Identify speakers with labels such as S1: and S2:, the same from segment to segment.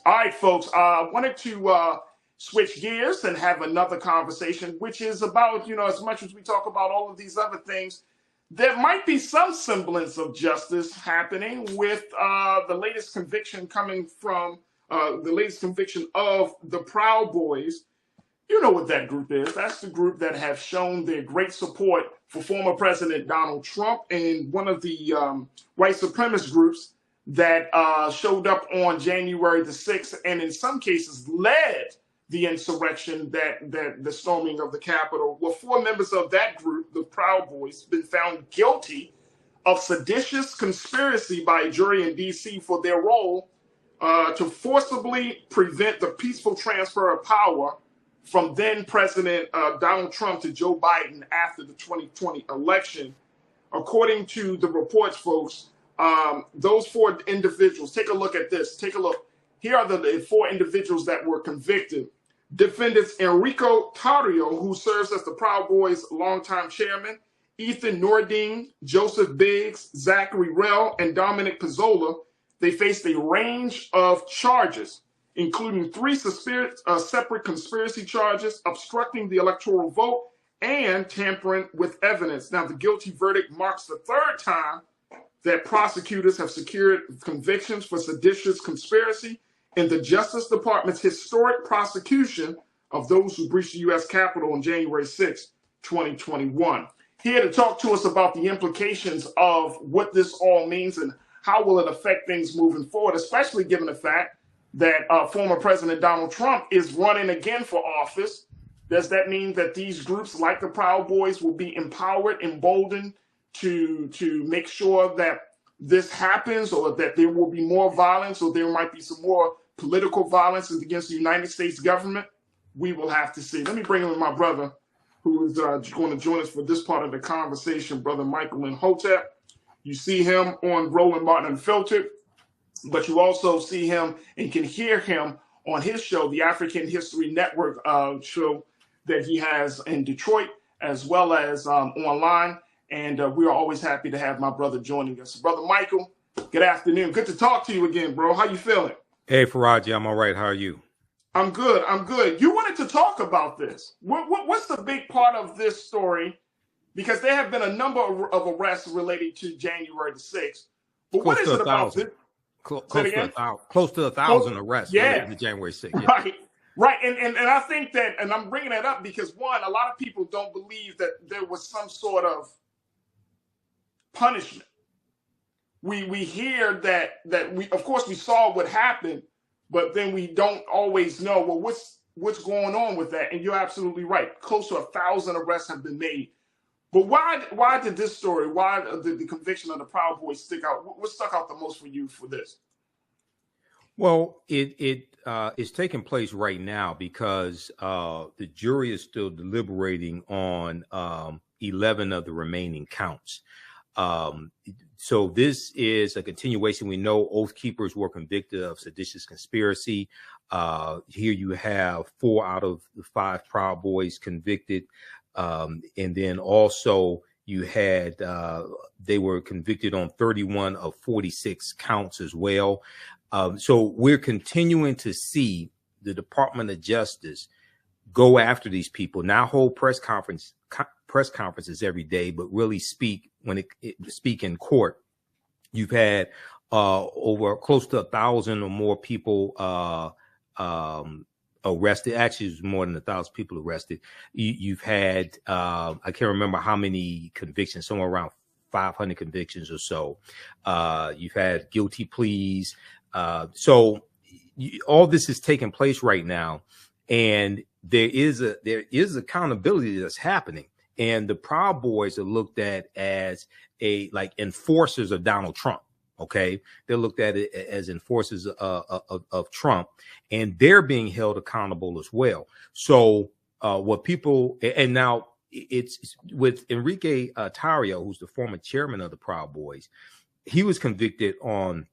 S1: All right, folks. I wanted to switch gears and have another conversation, which is about, as much as we talk about all of these other things, there might be some semblance of justice happening with the latest conviction coming from the latest conviction of the Proud Boys. You know what that group is. That's the group that have shown their great support for former President Donald Trump, and one of the white supremacist groups that showed up on January the 6th and in some cases led the insurrection, that the storming of the Capitol. Well, four members of that group, the Proud Boys, been found guilty of seditious conspiracy by a jury in D.C. for their role to forcibly prevent the peaceful transfer of power from then President Donald Trump to Joe Biden after the 2020 election. According to the reports, folks, those four individuals, take a look at this. Take a look. Here are the four individuals that were convicted. Defendants Enrique Tarrio, who serves as the Proud Boys' longtime chairman, Ethan Nordean, Joseph Biggs, Zachary Rehl, and Dominic Pezzola. They faced a range of charges, including three separate conspiracy charges, obstructing the electoral vote, and tampering with evidence. Now, the guilty verdict marks the third time that prosecutors have secured convictions for seditious conspiracy in the Justice Department's historic prosecution of those who breached the U.S. Capitol on January 6, 2021. Here to talk to us about the implications of what this all means and how will it affect things moving forward, especially given the fact that former President Donald Trump is running again for office. Does that mean that these groups like the Proud Boys will be empowered, emboldened to make sure that this happens, or that there will be more violence, or there might be some more political violence against the United States government? We will have to see. Let me bring in my brother, who is going to join us for this part of the conversation, Brother Michael Imhotep. You see him on Roland Martin Unfiltered, but you also see him and can hear him on his show, the African History Network show that he has in Detroit, as well as online. And we're always happy to have my brother joining us. Brother Michael, good afternoon. Good to talk to you again, bro. How you feeling?
S2: Hey, Farajii, I'm all right. How are you?
S1: I'm good. I'm good. You wanted to talk about this. What's the big part of this story? Because there have been a number of arrests related to January the 6th. But what is it about this?
S2: Close to 1,000 arrests related to January 6th.
S1: Yeah. Right. And I think that, and I'm bringing that up because, one, a lot of people don't believe that there was some sort of punishment. We hear that we, of course, we saw what happened, but then we don't always know, well, what's going on with that. And you're absolutely right. Close to 1,000 arrests have been made. But why did this story, why did the conviction of the Proud Boys stick out? What stuck out the most for you for this?
S2: Well, it's taking place right now because the jury is still deliberating on 11 of the remaining counts. So this is a continuation. We know Oath Keepers were convicted of seditious conspiracy. Here you have 4 out of the 5 Proud Boys convicted. And then also you had they were convicted on 31 of 46 counts as well. So we're continuing to see the Department of Justice go after these people, not hold press conferences every day, but really speak speak in court. You've had over close to 1,000 or more people arrested. Actually, it was more than 1,000 people arrested. You've had I can't remember how many convictions, somewhere around 500 convictions or so. You've had guilty pleas. So all this is taking place right now, and there is accountability that's happening. And the Proud Boys are looked at as like enforcers of Donald Trump. Okay, they're looked at it as enforcers of Trump, and they're being held accountable as well. So what people, and now it's with Enrique Tarrio, who's the former chairman of the Proud Boys. He was convicted on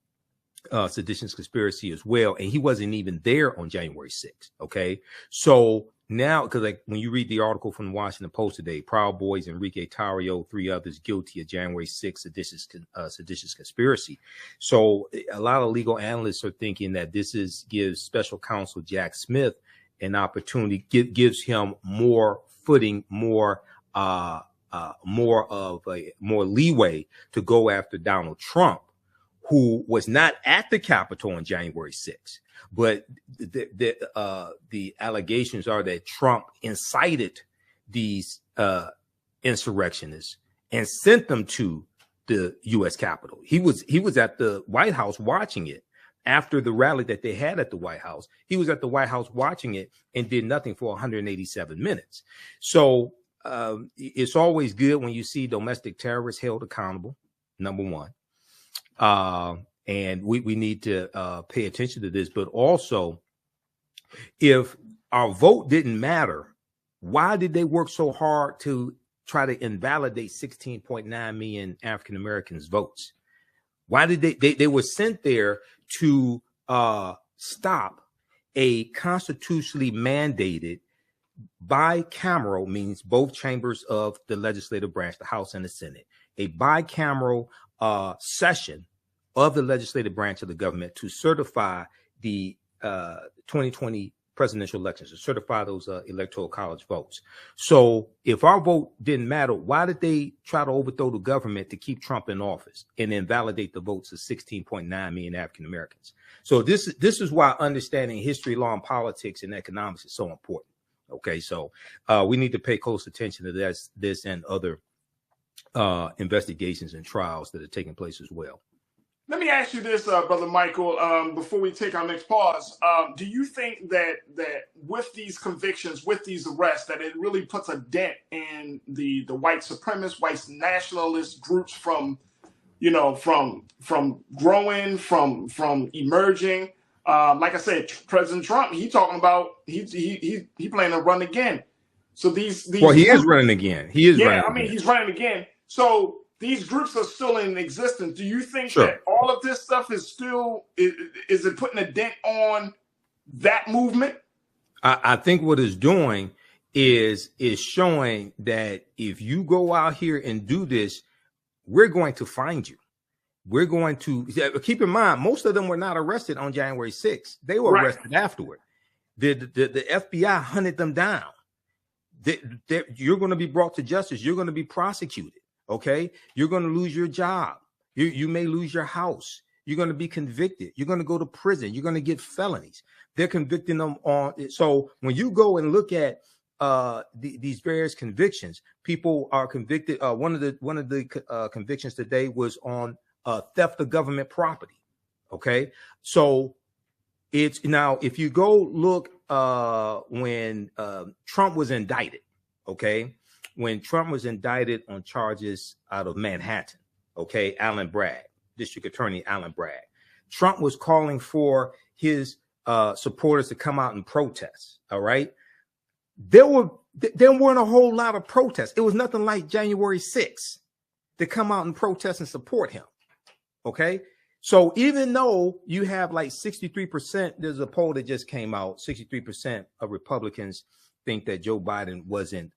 S2: seditious conspiracy as well, and he wasn't even there on January 6th. Okay, so now, because like when you read the article from the Washington Post today, Proud Boys, Enrique Tarrio, 3 others guilty of January 6th seditious conspiracy. So a lot of legal analysts are thinking that this gives special counsel Jack Smith an opportunity, gives him more footing, more leeway to go after Donald Trump, who was not at the Capitol on January 6th. But the allegations are that Trump incited these insurrectionists and sent them to the U.S. Capitol. He was at the White House watching it after the rally that they had at the White House. He was at the White House watching it and did nothing for 187 minutes. So it's always good when you see domestic terrorists held accountable, number one. And we need to pay attention to this. But also, if our vote didn't matter, why did they work so hard to try to invalidate 16.9 million African Americans' votes? Why did they were sent there to stop a constitutionally mandated bicameral, means both chambers of the legislative branch, the House and the Senate, a bicameral session of the legislative branch of the government to certify the 2020 presidential elections, to certify those Electoral College votes. So if our vote didn't matter, why did they try to overthrow the government to keep Trump in office and invalidate the votes of 16.9 million African Americans? So this is why understanding history, law, and politics and economics is so important. Okay, so we need to pay close attention to this and other investigations and trials that are taking place as well.
S1: Let me ask you this, Brother Michael, before we take our next pause. Do you think that with these convictions, with these arrests, that it really puts a dent in the white supremacist, white nationalist groups from growing, from emerging? Like I said, President Trump, he talking about he planning to run again. So these
S2: well, he is running again. He is running.
S1: I mean, he's running again. So these groups are still in existence. Do you think
S2: Sure.
S1: that all of this stuff is still is it putting a dent on that movement?
S2: I think what it's doing is showing that if you go out here and do this, we're going to find you. We're going to keep in mind, most of them were not arrested on January 6th. They were arrested afterward. The FBI hunted them down. You're going to be brought to justice. You're going to be prosecuted. Okay, you're going to lose your job. You may lose your house. You're going to be convicted. You're going to go to prison. You're going to get felonies. They're convicting them on. So when you go and look at these various convictions, people are convicted. One of the convictions today was on theft of government property. Okay, so it's now if you go look when Trump was indicted. Okay. When Trump was indicted on charges out of Manhattan, okay, Allen Bragg, District Attorney Allen Bragg, Trump was calling for his supporters to come out and protest. All right, there weren't a whole lot of protests. It was nothing like January 6th to come out and protest and support him. Okay, so even though you have like 63%, there's a poll that just came out. 63% of Republicans think that Joe Biden wasn't.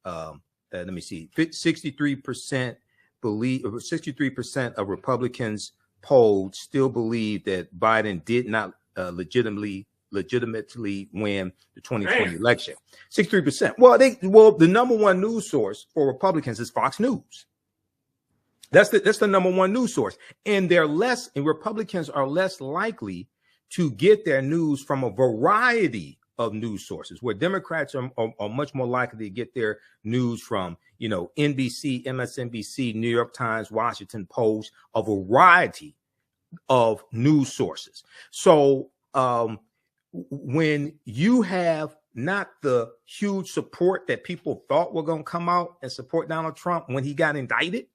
S2: Let me see. 63% believe. 63% of Republicans polled still believe that Biden did not legitimately win the 2020 election. 63%. Well, the number one news source for Republicans is Fox News. That's the number one news source, and Republicans are less likely to get their news from a variety of news sources, where Democrats are much more likely to get their news from, NBC, MSNBC, New York Times, Washington Post, a variety of news sources. So when you have not the huge support that people thought were going to come out and support Donald Trump when he got indicted,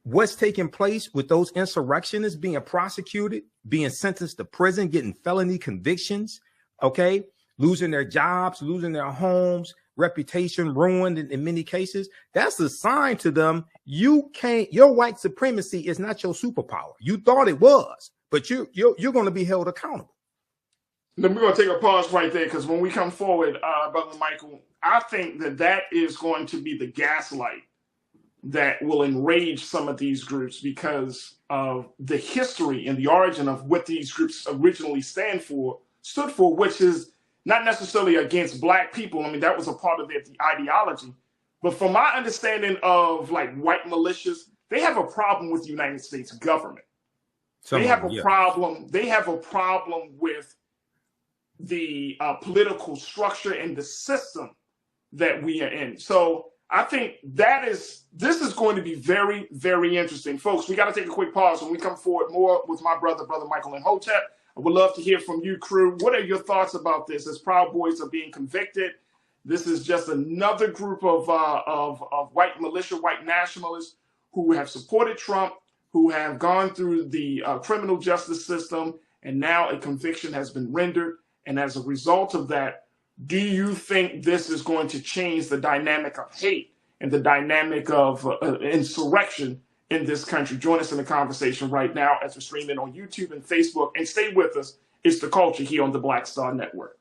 S2: what's taking place with those insurrectionists being prosecuted, being sentenced to prison, getting felony convictions, okay, losing their jobs, losing their homes, reputation ruined in many cases, that's a sign to them your white supremacy is not your superpower. You thought it was, but you're going to be held accountable.
S1: Then we're going to take a pause right there because when we come forward, Brother Michael, I think that that is going to be the gaslight that will enrage some of these groups because of the history and the origin of what these groups originally stood for, which is not necessarily against black people. I mean, that was a part of their ideology. But from my understanding of like white militias, they have a problem with the United States government. They have a problem. They have a problem with the political structure and the system that we are in. So I think this is going to be very, very interesting. Folks, we got to take a quick pause. When we come forward more with my brother Michael Imhotep, I would love to hear from you, crew. What are your thoughts about this as Proud Boys are being convicted? This is just another group of white militia, white nationalists who have supported Trump, who have gone through the criminal justice system, and now a conviction has been rendered. And as a result of that, do you think this is going to change the dynamic of hate and the dynamic of insurrection in this country? Join us in the conversation right now as we're streaming on YouTube and Facebook. And stay with us. It's The Culture here on the Black Star Network.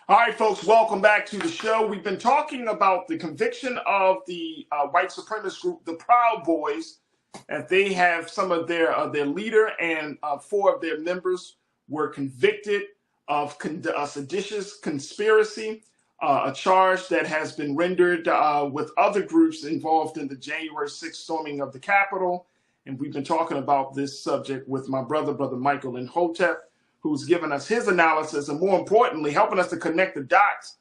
S1: All right, folks, welcome back to the show. We've been talking about the conviction of the white supremacist group, the Proud Boys, and they have some of their leader and 4 of their members were convicted of seditious conspiracy, a charge that has been rendered with other groups involved in the January 6th storming of the Capitol. And we've been talking about this subject with my brother Michael Imhotep, who's given us his analysis and, more importantly, helping us to connect the dots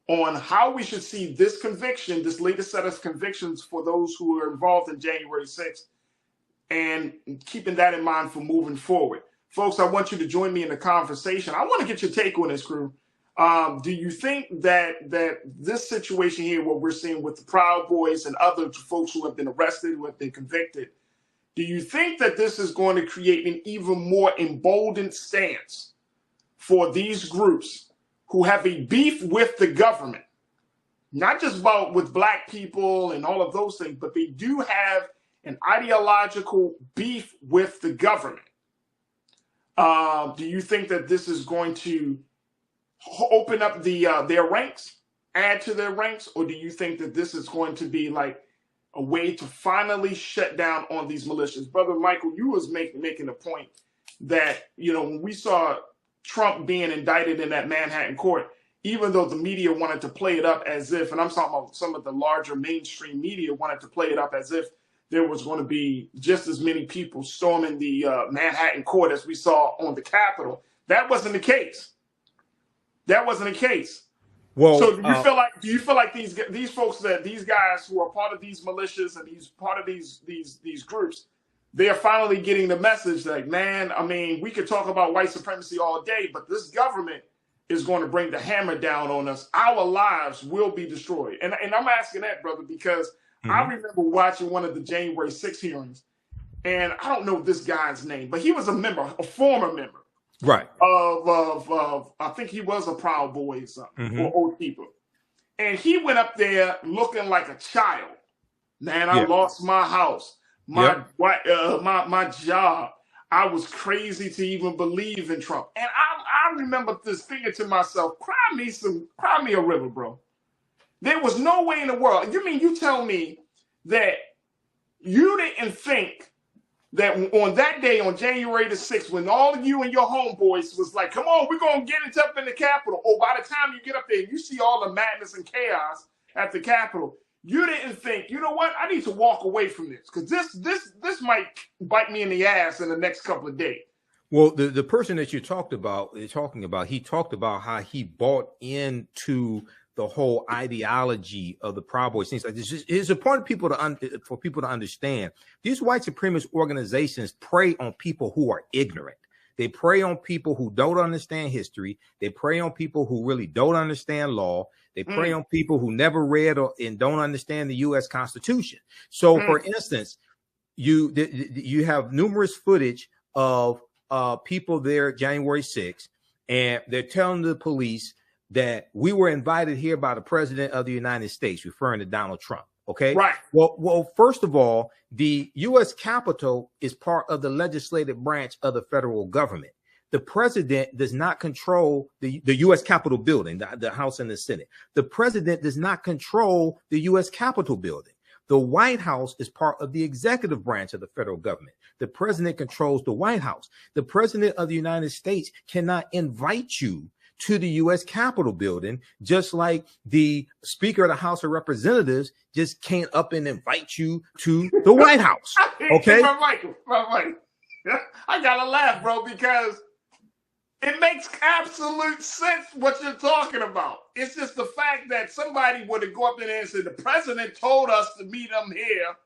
S1: on how we should see this conviction, this latest set of convictions for those who are involved in January 6th, and keeping that in mind for moving forward. Folks, I want you to join me in the conversation. I want to get your take on this, crew. Do you think that this situation here, what we're seeing with the Proud Boys and other folks who have been arrested, who have been convicted, do you think that this is going to create an even more emboldened stance for these groups who have a beef with the government? Not just about with black people and all of those things, but they do have an ideological beef with the government. Do you think that this is going to open up their ranks, add to their ranks, or do you think that this is going to be like a way to finally shut down on these militias? Brother Michael, you was making a point that, when we saw Trump being indicted in that Manhattan court, even though the media wanted to play it up as if, and I'm talking about some of the larger mainstream media wanted to play it up as if there was going to be just as many people storming the Manhattan court as we saw on the Capitol. That wasn't the case. That wasn't the case. Well, so do you feel like these folks, that these guys who are part of these militias and part of these groups, they are finally getting the message like, man, I mean, we could talk about white supremacy all day, but this government is going to bring the hammer down on us. Our lives will be destroyed. And I'm asking that, brother, because I remember watching one of the January 6th hearings, and I don't know this guy's name, but he was a former member. Right. Of I think he was a Proud Boy or something, or Oath Keeper. And he went up there looking like a child. Man, I lost my house, my job. I was crazy to even believe in Trump. And I remember this thinking to myself, cry me a river, bro. There was no way in the world. You tell me that you didn't think that on that day, on January the 6th, when all of you and your homeboys was like, come on, we're going to get it up in the Capitol. Oh, by the time you get up there, you see all the madness and chaos at the Capitol. You didn't think, you know what? I need to walk away from this because this might bite me in the ass in the next couple of days.
S2: Well, the person that he talked about how he bought into the whole ideology of the Proud Boys, things like this. It's important for people to understand. These white supremacist organizations prey on people who are ignorant. They prey on people who don't understand history. They prey on people who really don't understand law. They prey on people who never read and don't understand the U.S. Constitution. So, for instance, you have numerous footage of people there January 6th, and they're telling the police that we were invited here by the president of the United States, referring to Donald Trump. Okay.
S1: Right.
S2: Well, first of all, the U.S. Capitol is part of the legislative branch of the federal government. The president does not control the U.S. Capitol building, the House and the Senate. The president does not control the U.S. Capitol building. The White House is part of the executive branch of the federal government. The president controls the White House. The president of the United States cannot invite you to the U.S. Capitol building, just like the Speaker of the House of Representatives just can't up and invite you to the White House. Okay?
S1: My Michael. I gotta laugh, bro, because it makes absolute sense what you're talking about. It's just the fact that somebody would go up in there and say, the president told us to meet him here.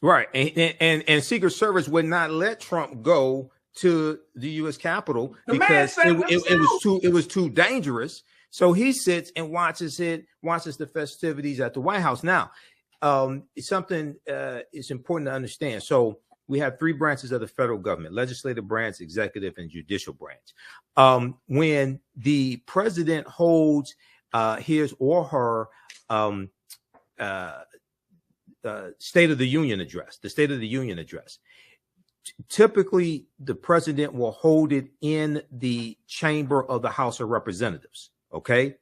S2: Right. And Secret Service would not let Trump go to the U.S. Capitol because it was too dangerous. So he sits and watches the festivities at the White House. Now, something is important to understand. So we have three branches of the federal government: legislative branch, executive, and judicial branch. When the president holds his or her State of the Union address, typically the president will hold it in the chamber of the House of Representatives. Okay.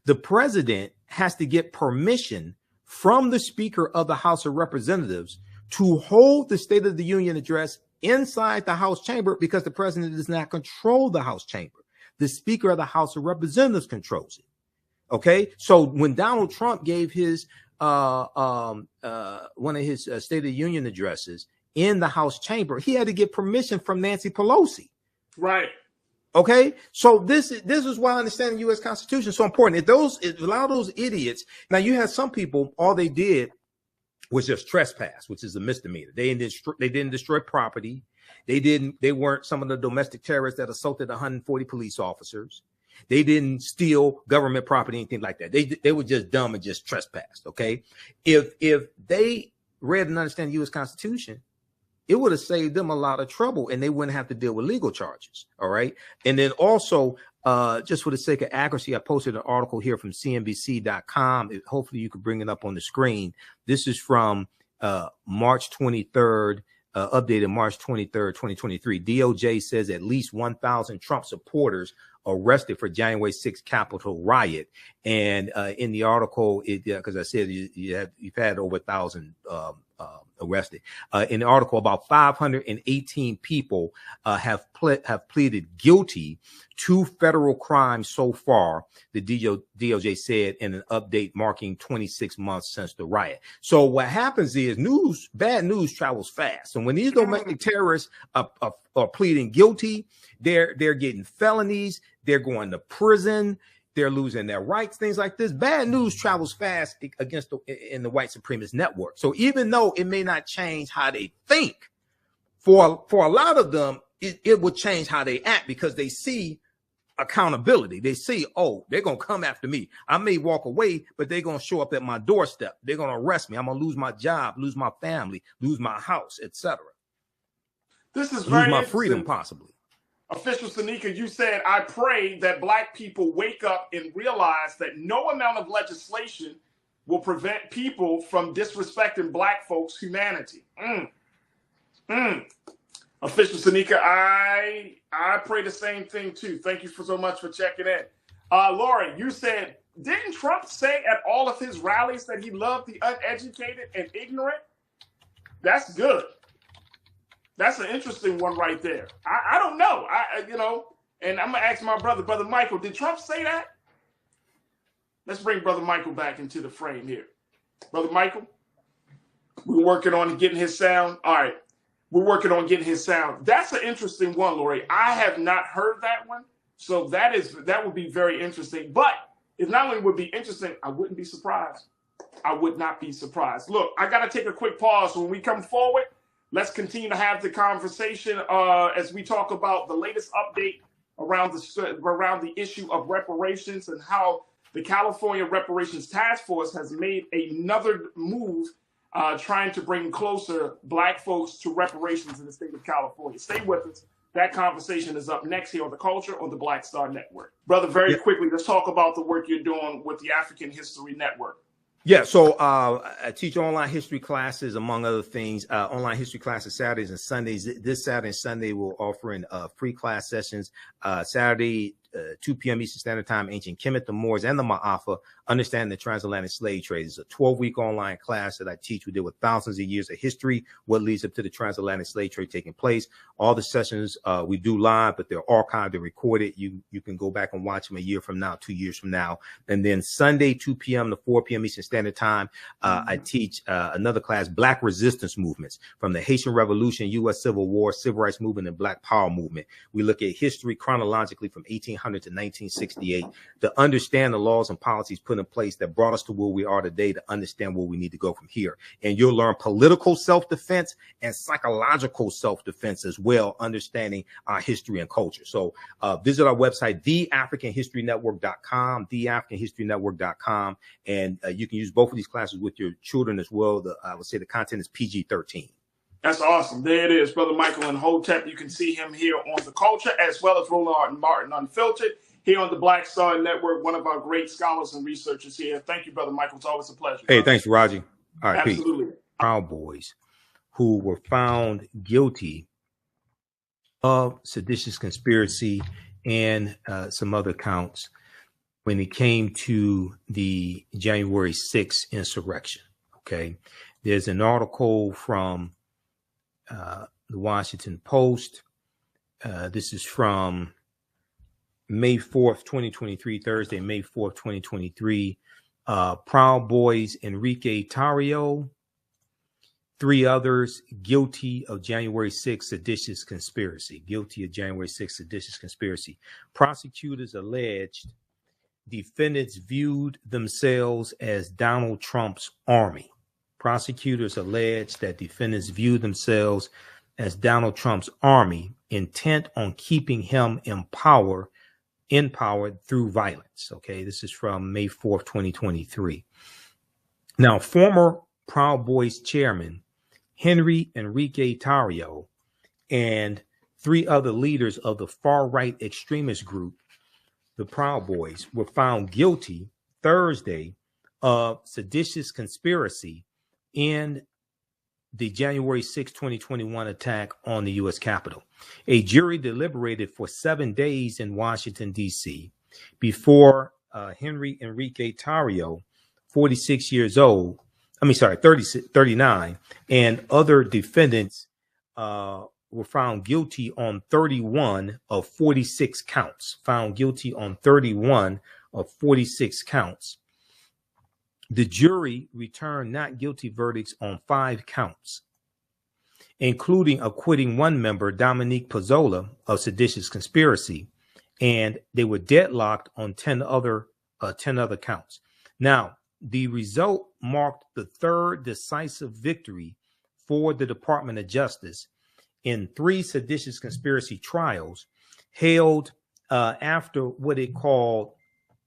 S2: The president has to get permission from the Speaker of the House of Representatives to hold the State of the Union address inside the House chamber, because the president does not control the House chamber. The Speaker of the House of Representatives controls it. Okay. So when Donald Trump gave his one of his State of the Union addresses in the House chamber, he had to get permission from Nancy Pelosi.
S1: Right.
S2: Okay. So this is why understanding the U.S. Constitution is so important. If a lot of those idiots, now you have some people, all they did was just trespass, which is a misdemeanor. They didn't destroy property. They weren't some of the domestic terrorists that assaulted 140 police officers. They didn't steal government property, anything like that. They were just dumb and just trespassed. Okay. If they read and understand the U.S. Constitution, it would have saved them a lot of trouble and they wouldn't have to deal with legal charges. All right. And then also, just for the sake of accuracy, I posted an article here from CNBC.com. Hopefully you could bring it up on the screen. This is from March 23rd, updated March 23rd, 2023. DOJ says at least 1,000 Trump supporters arrested for January 6th Capitol riot. And in the article, because I said you've had over 1,000 arrested. In the article, about 518 people have pleaded guilty to federal crimes so far, the DOJ said in an update marking 26 months since the riot. So what happens is bad news travels fast. And when these domestic terrorists are pleading guilty, they're getting felonies, they're going to prison, they're losing their rights, things like this. Bad news travels fast in the white supremacist network. So even though it may not change how they think, for a lot of them, it will change how they act, because they see accountability. They see, oh, they're going to come after me. I may walk away, but they're going to show up at my doorstep. They're going to arrest me. I'm going to lose my job, lose my family, lose my house, etc.
S1: This is very
S2: lose my freedom, possibly.
S1: Official Sanika, you said, I pray that Black people wake up and realize that no amount of legislation will prevent people from disrespecting Black folks' humanity. Official Sanika, I pray the same thing too. Thank you so much for checking in. Lori, you said, didn't Trump say at all of his rallies that he loved the uneducated and ignorant? That's good. That's an interesting one right there. I don't know. And I'm going to ask my brother Michael, did Trump say that? Let's bring Brother Michael back into the frame here. Brother Michael, we're working on getting his sound. All right. We're working on getting his sound. That's an interesting one, Lori. I have not heard that one. So that would be very interesting. But it not only would be interesting, I wouldn't be surprised. I would not be surprised. Look, I got to take a quick pause. When we come forward, let's continue to have the conversation as we talk about the latest update around the issue of reparations and how the California Reparations Task Force has made another move trying to bring closer Black folks to reparations in the state of California. Stay with us. That conversation is up next here on The Culture on the Black Star Network. Brother, very quickly, let's talk about the work you're doing with the African History Network.
S2: Yeah, so I teach online history classes, among other things. Online history classes Saturdays and Sundays. This Saturday and Sunday, we're offering free class sessions. Saturday, 2 p.m. Eastern Standard Time, Ancient Kemet, the Moors, and the Ma'afa, Understanding the Transatlantic Slave Trade. It's a 12-week online class that I teach. We deal with thousands of years of history, what leads up to the transatlantic slave trade taking place. All the sessions we do live, but they're archived and recorded. You can go back and watch them a year from now, 2 years from now. And then Sunday, 2 p.m. to 4 p.m. Eastern Standard Time, I teach another class, Black Resistance Movements, from the Haitian Revolution, U.S. Civil War, Civil Rights Movement, and Black Power Movement. We look at history chronologically from 1800 to 1968 to understand the laws and policies put in place that brought us to where we are today, to understand where we need to go from here. And you'll learn political self-defense and psychological self-defense as well, understanding our history and culture. So visit our website, theafricanhistorynetwork.com, theafricanhistorynetwork.com, and you can use both of these classes with your children as well. I would say the content is PG-13.
S1: That's awesome. There it is, Brother Michael Imhotep. You can see him here on The Culture, as well as Roland Martin Unfiltered, here on the Black Star Network, one of our great scholars and researchers here. Thank you, Brother Michael. It's always a pleasure.
S2: Hey, thanks, Farajii. All right,
S1: absolutely.
S2: Peace. Proud Boys who were found guilty of seditious conspiracy and some other counts when it came to the January 6th insurrection. Okay. There's an article from the Washington Post. This is from May 4th, 2023, Thursday, May 4th, 2023. Proud Boys, Enrique Tarrio, 3 others guilty of January 6th seditious conspiracy. Guilty of January 6th seditious conspiracy. Prosecutors alleged defendants viewed themselves as Donald Trump's army. Prosecutors allege that defendants view themselves as Donald Trump's army, intent on keeping him in power through violence. Okay, this is from May 4th, 2023. Now, former Proud Boys chairman Enrique Tarrio and 3 other leaders of the far-right extremist group, the Proud Boys, were found guilty Thursday of seditious conspiracy in the January 6, 2021 attack on the U.S. Capitol. A jury deliberated for 7 days in Washington, D.C. before Enrique Tarrio, 46 years old, 39, and other defendants were found guilty on 31 of 46 counts. Found guilty on 31 of 46 counts. The jury returned not guilty verdicts on 5 counts, including acquitting one member, Dominic Pezzola, of seditious conspiracy, and they were deadlocked on 10 other counts. Now, the result marked the 3rd decisive victory for the Department of Justice in 3 seditious conspiracy trials held after what it called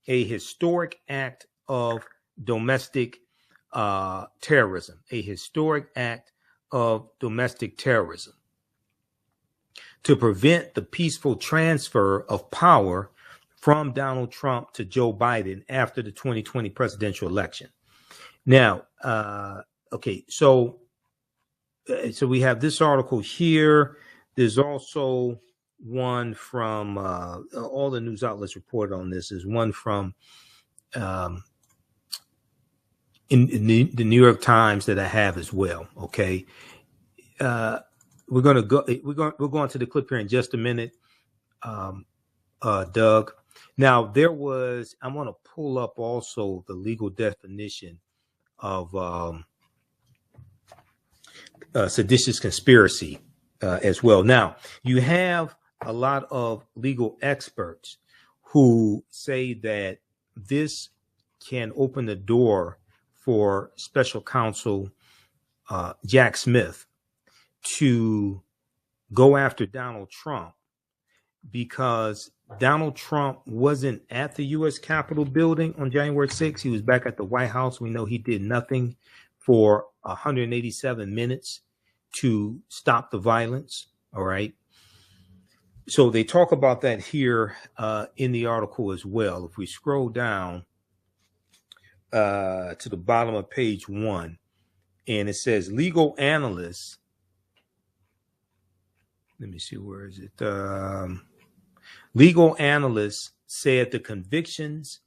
S2: a historic act of domestic terrorism, a historic act of domestic terrorism to prevent the peaceful transfer of power from Donald Trump to Joe Biden after the 2020 presidential election. Now, okay, so we have this article here. There's also one from all the news outlets reported on this. Is one from in the New York Times that I have as well. Okay, we're going to the clip here in just a minute, Doug. Now I'm going to pull up also the legal definition of seditious conspiracy as well. Now, you have a lot of legal experts who say that this can open the door for special counsel Jack Smith to go after Donald Trump, because Donald Trump wasn't at the U.S. Capitol building on January 6th. He was back at the White House. We know he did nothing for 187 minutes to stop the violence. All right. So they talk about that here in the article as well. If we scroll down, to the bottom of page 1, and it says legal analysts. Let me see, where is it? Legal analysts said the convictions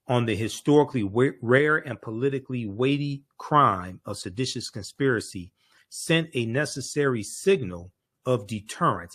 S2: on the historically rare and politically weighty crime of seditious conspiracy sent a necessary signal of deterrence,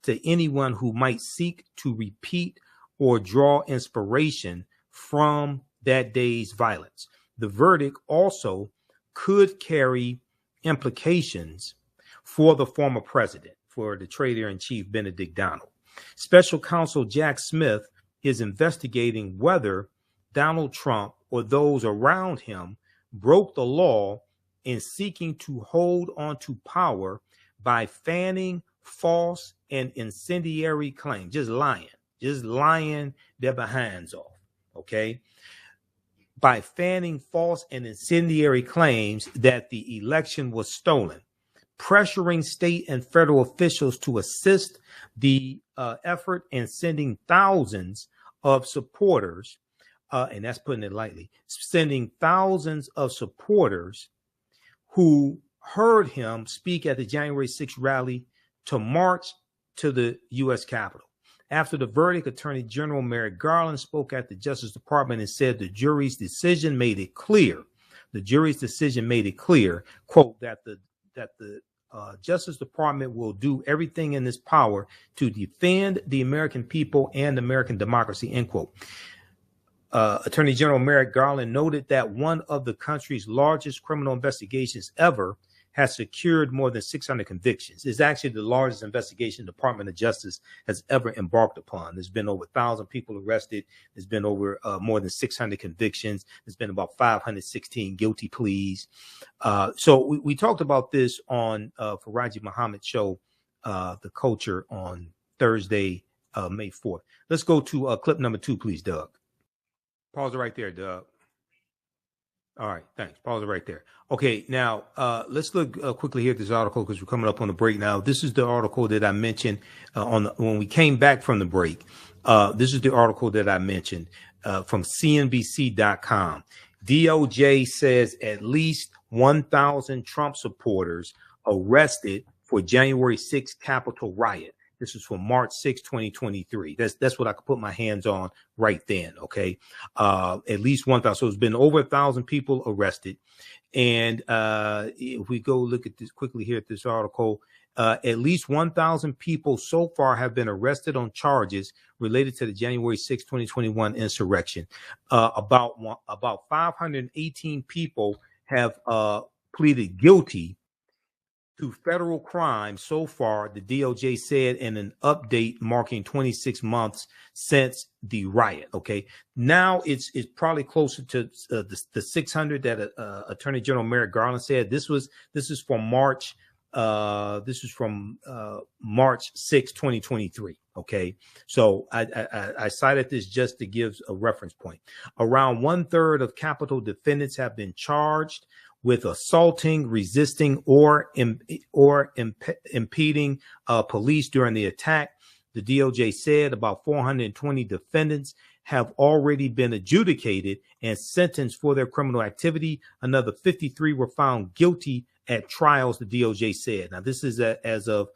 S2: to anyone who might seek to repeat or draw inspiration from that day's violence. The verdict also could carry implications for the former president, for the traitor-in-chief Benedict Donald. Special counsel Jack Smith is investigating whether Donald Trump or those around him broke the law in seeking to hold on to power by fanning false and incendiary claims, just lying their behinds off, okay? By fanning false and incendiary claims that the election was stolen, pressuring state and federal officials to assist the effort, and sending thousands of supporters, and that's putting it lightly, sending thousands of supporters who heard him speak at the January 6th rally to march to the U.S. Capitol. After the verdict, Attorney General Merrick Garland spoke at the Justice Department and said the jury's decision made it clear. Quote, that the Justice Department will do everything in its power to defend the American people and American democracy, end quote. Attorney General Merrick Garland noted that one of the country's largest criminal investigations ever has secured more than 600 convictions. It's actually the largest investigation the Department of Justice has ever embarked upon. There's been over 1,000 people arrested. There's been over more than 600 convictions. There's been about 516 guilty pleas. So we talked about this on Farajii Muhammad's show, The Culture, on Thursday, May 4th. Let's go to clip number 2, please, Doug. Pause it right there, Doug. All right, thanks. Pause it right there. Okay, now let's look quickly here at this article because we're coming up on the break now. This is the article that I mentioned when we came back from the break. This is the article that I mentioned from CNBC.com. DOJ says at least 1,000 Trump supporters arrested for January 6th Capitol riot. This is from March 6, 2023. That's what I could put my hands on right then, okay? At least 1,000. So it's been over 1,000 people arrested. And if we go look at this quickly here at this article, at least 1,000 people so far have been arrested on charges related to the January 6, 2021 insurrection. About 518 people have pleaded guilty to federal crimes so far, the DOJ said in an update marking 26 months since the riot. Okay, now it's probably closer to the 600 that Attorney General Merrick Garland said. This is from March. This is from March 6, 2023. Okay, so I cited this just to give a reference point. Around 1/3 of Capitol defendants have been charged with assaulting, resisting, or impeding police during the attack. The DOJ said about 420 defendants have already been adjudicated and sentenced for their criminal activity. Another 53 were found guilty at trials, the DOJ said. Now, this is as of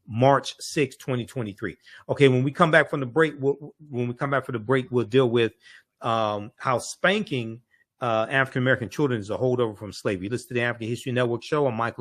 S2: March 6, 2023. Okay, when we come back from the break, we'll deal with how spanking African-American children is a holdover from slavery. Listen to the African History Network show. I'm Michael